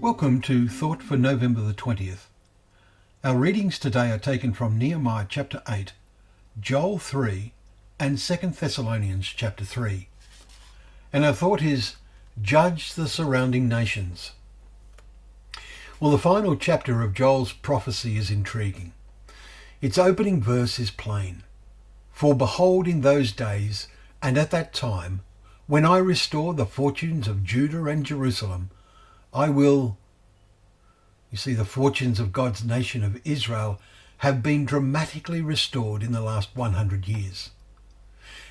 Welcome to Thought for November the 20th. Our readings today are taken from Nehemiah chapter 8, Joel 3 and 2 Thessalonians chapter 3. And our thought is, judge the surrounding nations. Well, the final chapter of Joel's prophecy is intriguing. Its opening verse is plain. For behold, in those days and at that time, when I restore the fortunes of Judah and Jerusalem, I will... You see, the fortunes of God's nation of Israel have been dramatically restored in the last 100 years.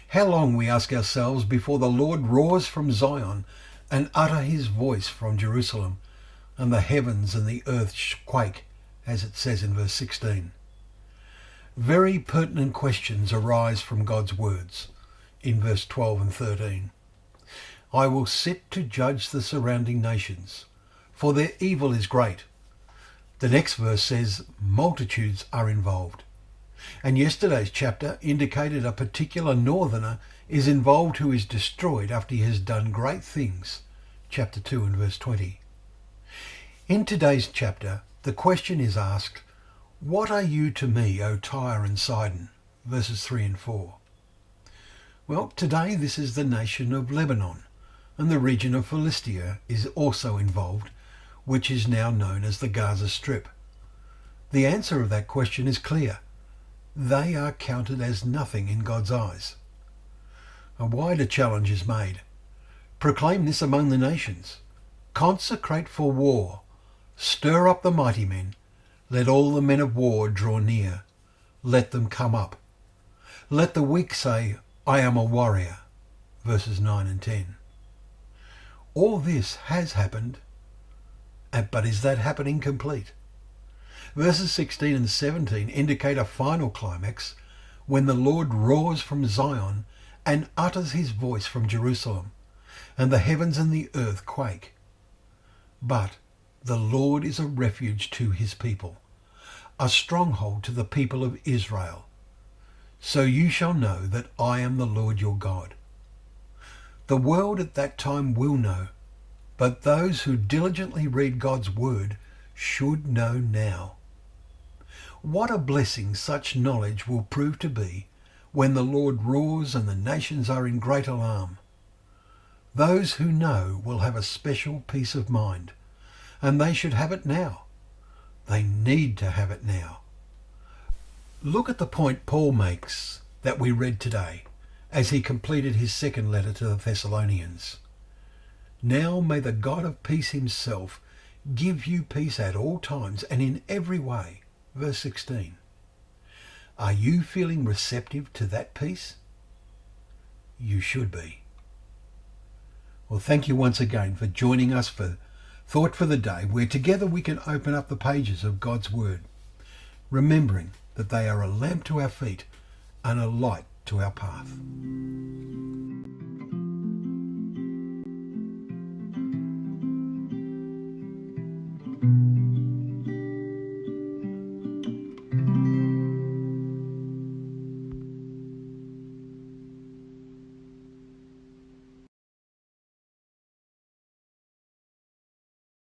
How long, we ask ourselves, before the Lord roars from Zion and utter his voice from Jerusalem, and the heavens and the earth quake, as it says in verse 16? Very pertinent questions arise from God's words in verse 12 and 13. I will sit to judge the surrounding nations, for their evil is great. The next verse says multitudes are involved. And yesterday's chapter indicated a particular northerner is involved who is destroyed after he has done great things. Chapter 2 and verse 20. In today's chapter, the question is asked, what are you to me, O Tyre and Sidon? Verses 3 and 4. Well, today this is the nation of Lebanon, and the region of Philistia is also involved, which is now known as the Gaza Strip. The answer of that question is clear. They are counted as nothing in God's eyes. A wider challenge is made. Proclaim this among the nations. Consecrate for war. Stir up the mighty men. Let all the men of war draw near. Let them come up. Let the weak say, I am a warrior. Verses 9 and 10. All this has happened, but is that happening complete? Verses 16 and 17 indicate a final climax when the Lord roars from Zion and utters his voice from Jerusalem, and the heavens and the earth quake. But the Lord is a refuge to his people, a stronghold to the people of Israel. So you shall know that I am the Lord your God. The world at that time will know, but those who diligently read God's word should know now. What a blessing such knowledge will prove to be when the Lord roars and the nations are in great alarm. Those who know will have a special peace of mind, and they should have it now. They need to have it now. Look at the point Paul makes that we read today as he completed his second letter to the Thessalonians. Now may the God of peace himself give you peace at all times and in every way. Verse 16. Are you feeling receptive to that peace? You should be. Well, thank you once again for joining us for Thought for the Day, where together we can open up the pages of God's Word, remembering that they are a lamp to our feet and a light to our path.